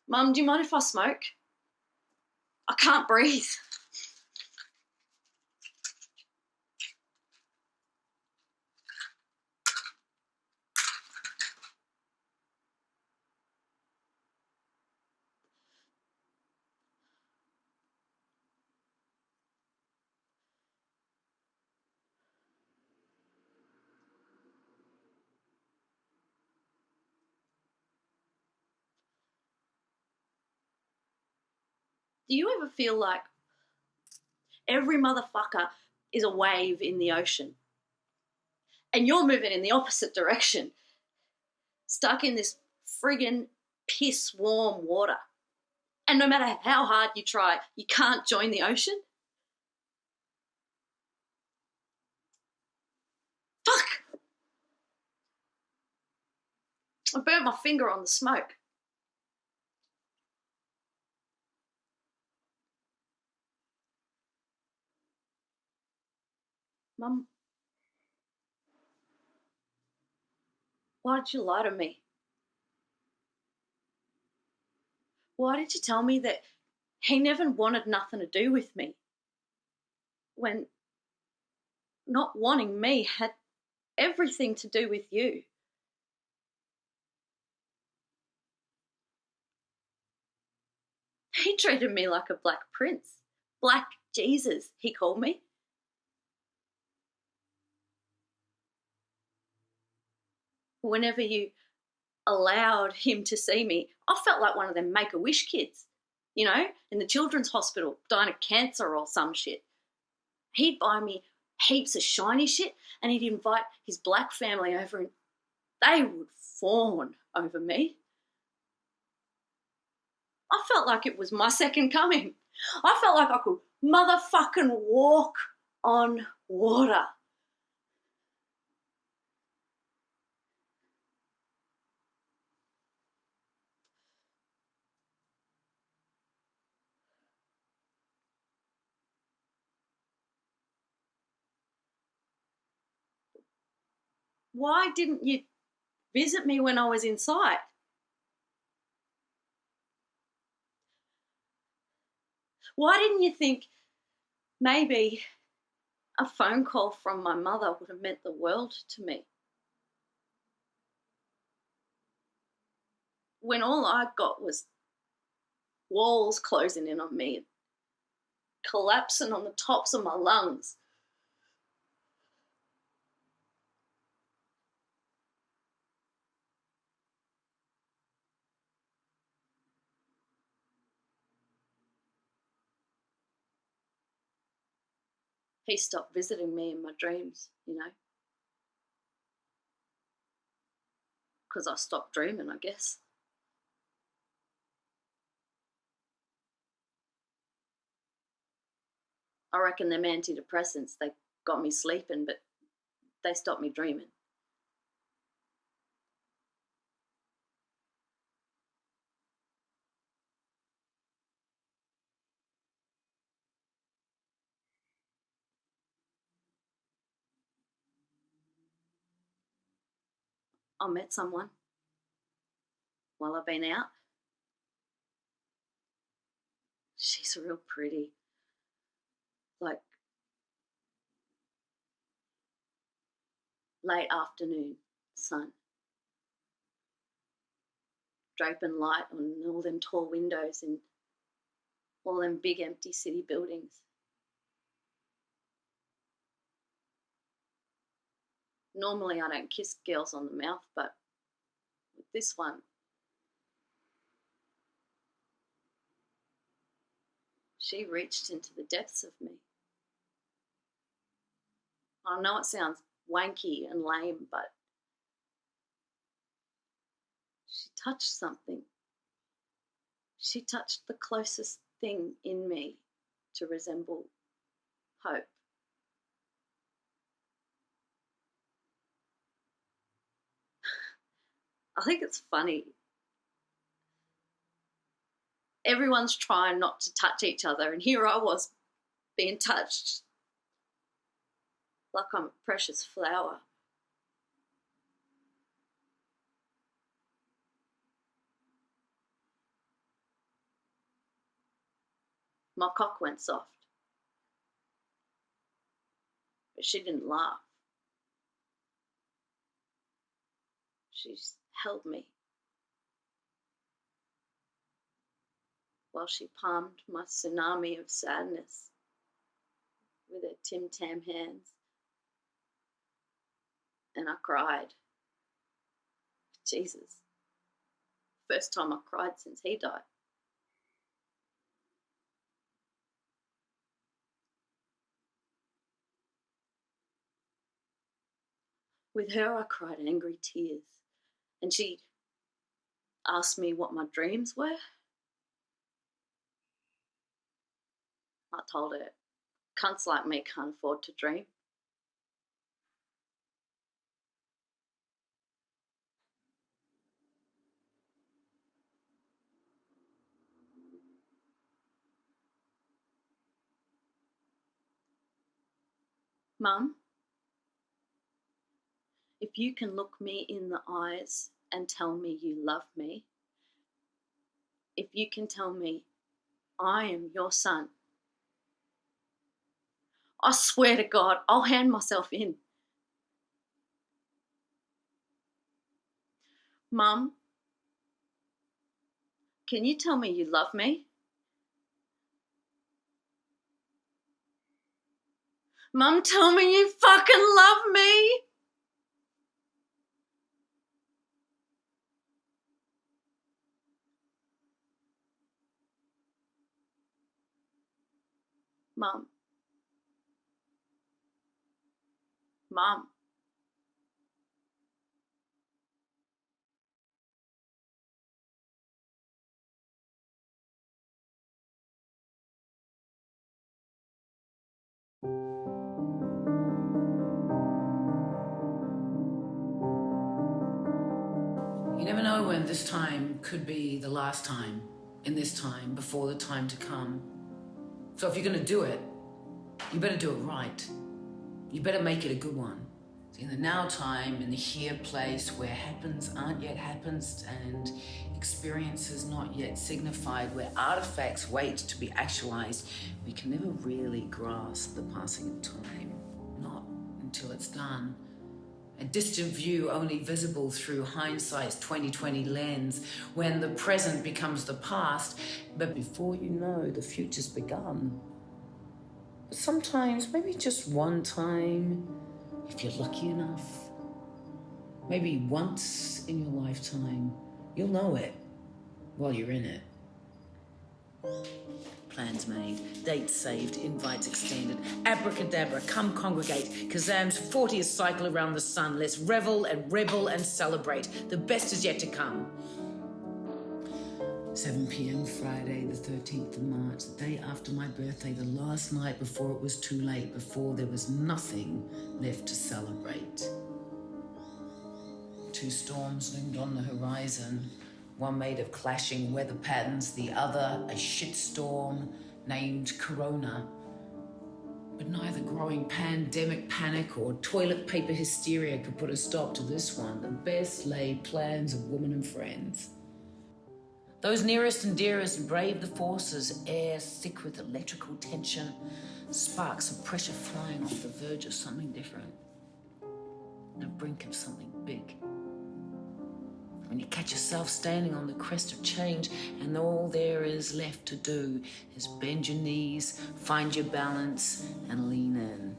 Mum, do you mind if I smoke? I can't breathe. Do you ever feel like every motherfucker is a wave in the ocean and you're moving in the opposite direction, stuck in this friggin' piss warm water, and no matter how hard you try, you can't join the ocean? Fuck! I burnt my finger on the smoke. Mum, why did you lie to me? Why did you tell me that he never wanted nothing to do with me, when not wanting me had everything to do with you? He treated me like a black prince. Black Jesus, he called me. Whenever you allowed him to see me, I felt like one of them Make-A-Wish kids, you know, in the children's hospital, dying of cancer or some shit. He'd buy me heaps of shiny shit and he'd invite his black family over and they would fawn over me. I felt like it was my second coming. I felt like I could motherfucking walk on water. Why didn't you visit me when I was inside? Why didn't you think maybe a phone call from my mother would have meant the world to me? When all I got was walls closing in on me, collapsing on the tops of my lungs. He stopped visiting me in my dreams, you know, because I stopped dreaming, I guess. I reckon them antidepressants, they got me sleeping, but they stopped me dreaming. I met someone while I've been out. She's real pretty. Like late afternoon sun. Draping light on all them tall windows in all them big empty city buildings. Normally I don't kiss girls on the mouth, but with this one, she reached into the depths of me. I know it sounds wanky and lame, but she touched something. She touched the closest thing in me to resemble hope. I think it's funny. Everyone's trying not to touch each other, and here I was being touched like I'm a precious flower. My cock went soft, but she didn't laugh. She held me while she palmed my tsunami of sadness with her Tim Tam hands. And I cried. Jesus. First time I cried since he died. With her, I cried angry tears. And she asked me what my dreams were. I told her, cunts like me can't afford to dream. Mum, if you can look me in the eyes and tell me you love me, if you can tell me I am your son, I swear to God, I'll hand myself in. Mum, can you tell me you love me? Mum, tell me you fucking love me! Mum. Mum.
You never know when this time could be the last time, in this time, before the time to come. So if you're going to do it, you better do it right. You better make it a good one. In the now time, in the here place where happens aren't yet happens and experiences not yet signified, where artifacts wait to be actualized, we can never really grasp the passing of time. Not until it's done. A distant view only visible through hindsight's 20/20 lens, when the present becomes the past, but before you know, the future's begun. Sometimes, maybe just one time, if you're lucky enough, maybe once in your lifetime, you'll know it while you're in it. Plans made, dates saved, invites extended. Abracadabra, come congregate. Kazam's 40th cycle around the sun. Let's revel and rebel and celebrate. The best is yet to come. 7 p.m. Friday, the 13th of March, the day after my birthday, the last night before it was too late, before there was nothing left to celebrate. 2 storms loomed on the horizon. One made of clashing weather patterns, the other a shitstorm named Corona. But neither growing pandemic panic or toilet paper hysteria could put a stop to this one, the best laid plans of women and friends. Those nearest and dearest braved the forces, air thick with electrical tension, sparks of pressure flying off the verge of something different, the brink of something big. When you catch yourself standing on the crest of change and all there is left to do is bend your knees, find your balance, and lean in.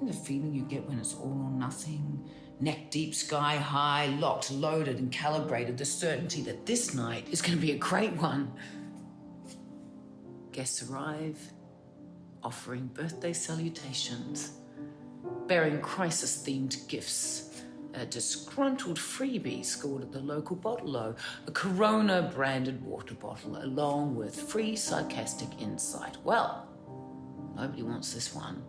And the feeling you get when it's all or nothing, neck deep, sky high, locked, loaded, and calibrated, the certainty that this night is going to be a great one. Guests arrive, offering birthday salutations, bearing crisis-themed gifts. A disgruntled freebie scored at the local bottle-o, a Corona-branded water bottle, along with free sarcastic insight. Well, nobody wants this one.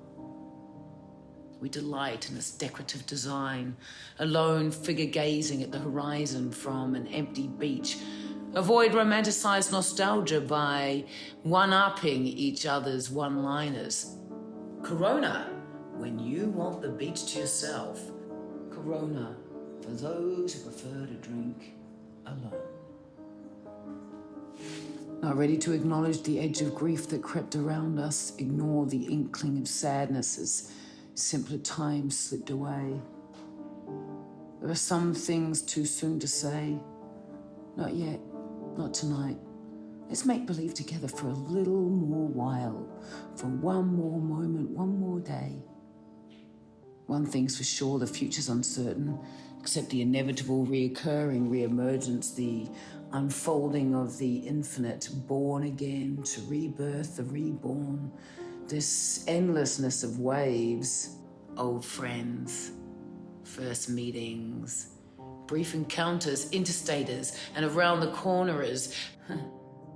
We delight in its decorative design, a lone figure gazing at the horizon from an empty beach. Avoid romanticized nostalgia by one-upping each other's one-liners. Corona, when you want the beach to yourself. Corona, for those who prefer to drink alone. Not ready to acknowledge the edge of grief that crept around us, ignore the inkling of sadness as simpler times slipped away. There are some things too soon to say. Not yet, not tonight. Let's make believe together for a little more while, for one more moment, one more day. One thing's for sure, the future's uncertain, except the inevitable reoccurring reemergence, the unfolding of the infinite, born again, to rebirth, the reborn, this endlessness of waves, old friends, first meetings, brief encounters, interstaters, and around the cornerers,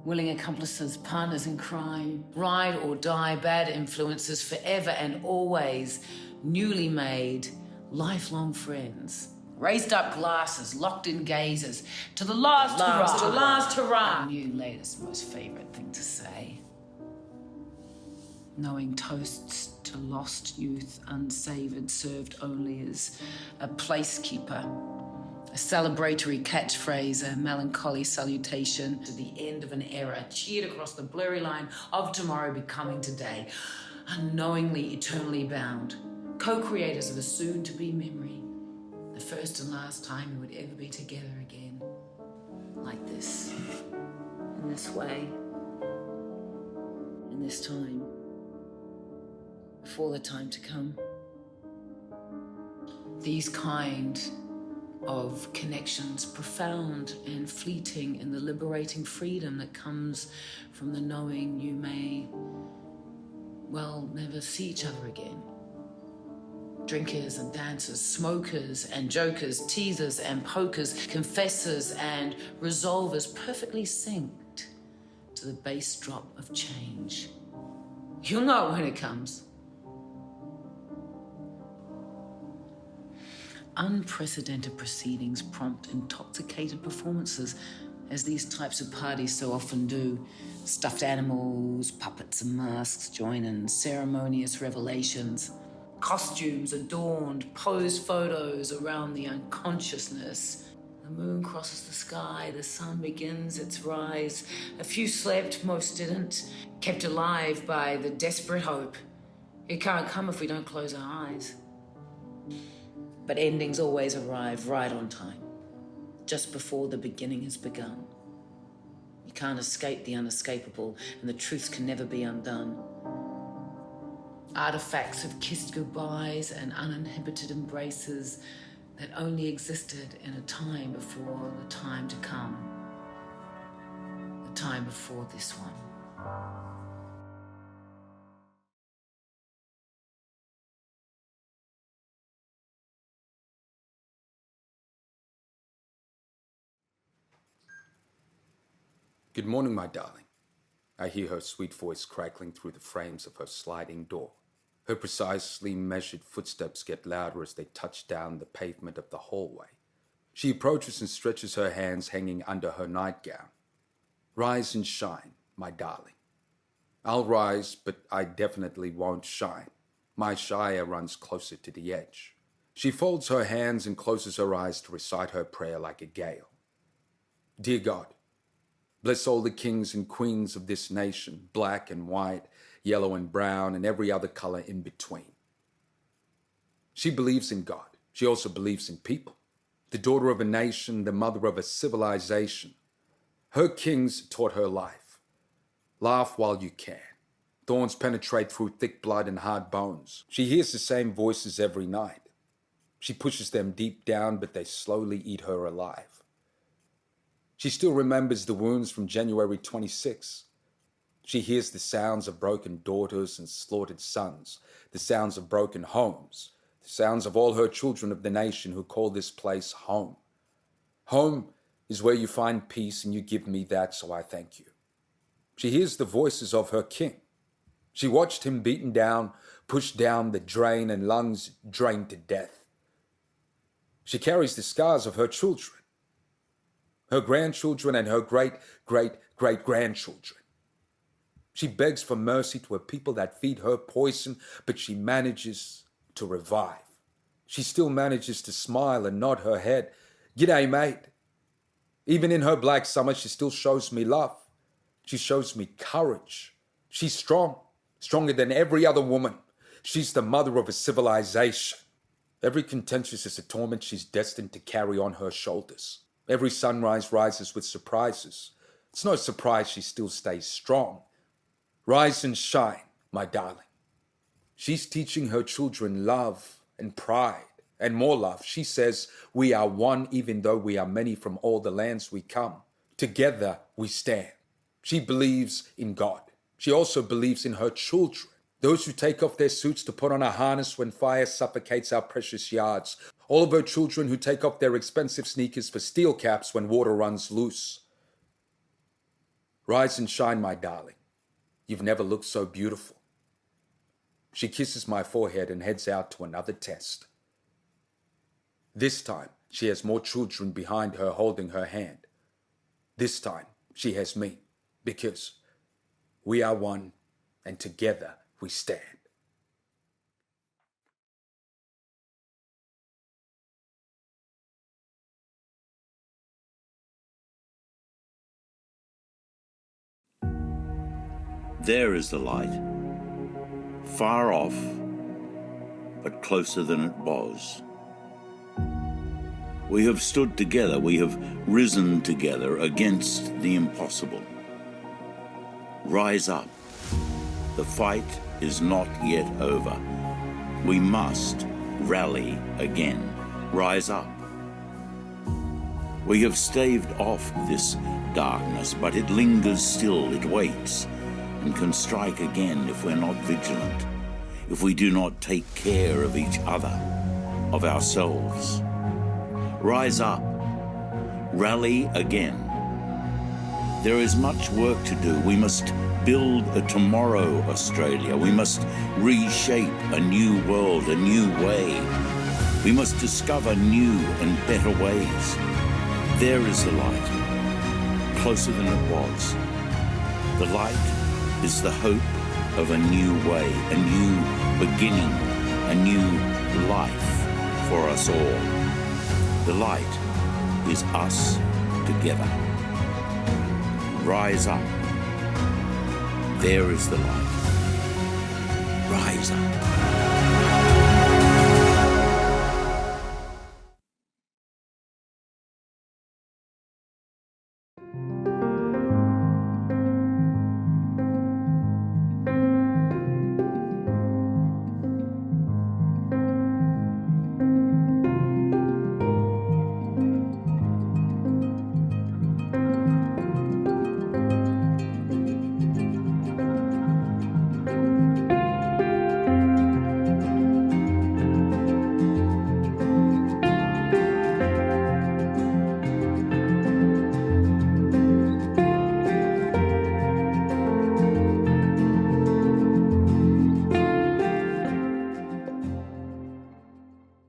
willing accomplices, partners in crime, ride or die, bad influences, forever and always, newly made, lifelong friends. Raised up glasses, locked in gazes, to the last hurrah, to the last hurrah. Our new latest, most favorite thing to say. knowing toasts to lost youth, unsavoured, served only as a placekeeper, a celebratory catchphrase, a melancholy salutation to the end of an era, cheered across the blurry line of tomorrow becoming today, unknowingly, eternally bound, co-creators of a soon-to-be memory, the first and last time we would ever be together again, like this, in this way, in this time, before the time to come. These kind of connections, profound and fleeting in the liberating freedom that comes from the knowing you may, well, never see each other again. Drinkers and dancers, smokers and jokers, teasers and pokers, confessors and resolvers, perfectly synced to the bass drop of change. You'll know when it comes. Unprecedented proceedings prompt intoxicated performances, as these types of parties so often do. Stuffed animals, puppets and masks join in ceremonious revelations. Costumes adorned, posed photos around the unconsciousness. The moon crosses the sky, the sun begins its rise. A few slept, most didn't, kept alive by the desperate hope. It can't come if we don't close our eyes. But endings always arrive right on time, just before the beginning has begun. You can't escape the unescapable, and the truth can never be undone. Artifacts of kissed goodbyes and uninhibited embraces that only existed in a time before the time to come, the time before this one.
Good morning, my darling. I hear her sweet voice crackling through the frames of her sliding door. Her precisely measured footsteps get louder as they touch down the pavement of the hallway. She approaches and stretches her hands hanging under her nightgown. Rise and shine, my darling. I'll rise, but I definitely won't shine. My Shire runs closer to the edge. She folds her hands and closes her eyes to recite her prayer like a gale. Dear God, bless all the kings and queens of this nation, black and white, yellow and brown, and every other color in between. She believes in God. She also believes in people. The daughter of a nation, the mother of a civilization. Her kings taught her life. Laugh while you can. Thorns penetrate through thick blood and hard bones. She hears the same voices every night. She pushes them deep down, but they slowly eat her alive. She still remembers the wounds from January 26. She hears the sounds of broken daughters and slaughtered sons, the sounds of broken homes, the sounds of all her children of the nation who call this place home. Home is where you find peace, and you give me that, so I thank you. She hears the voices of her king. She watched him beaten down, pushed down the drain, and lungs drained to death. She carries the scars of her children, her grandchildren, and her great-great-great-grandchildren. She begs for mercy to a people that feed her poison, but she manages to revive. She still manages to smile and nod her head. G'day, mate. Even in her black summer, she still shows me love. She shows me courage. She's strong, stronger than every other woman. She's the mother of a civilization. Every contentious is a torment she's destined to carry on her shoulders. Every sunrise rises with surprises. It's no surprise she still stays strong. Rise and shine, my darling. She's teaching her children love and pride and more love. She says we are one even though we are many from all the lands we come. Together we stand. She believes in God. She also believes in her children. Those who take off their suits to put on a harness when fire suffocates our precious yards. All of her children who take off their expensive sneakers for steel caps when water runs loose. Rise and shine, my darling. You've never looked so beautiful. She kisses my forehead and heads out to another test. This time, she has more children behind her holding her hand. This time, she has me, because we are one, and together we stand.
There is the light, far off, but closer than it was. We have stood together, we have risen together against the impossible. Rise up. The fight is not yet over. We must rally again. Rise up. We have staved off this darkness, but it lingers still, it waits, and can strike again if we're not vigilant, if we do not take care of each other, of ourselves. Rise up. Rally again. There is much work to do. We must build a tomorrow Australia. We must reshape a new world, a new way. We must discover new and better ways. There is the light, closer than it was. The light is the hope of a new way, a new beginning, a new life for us all. The light is us together. Rise up. There is the light. Rise up.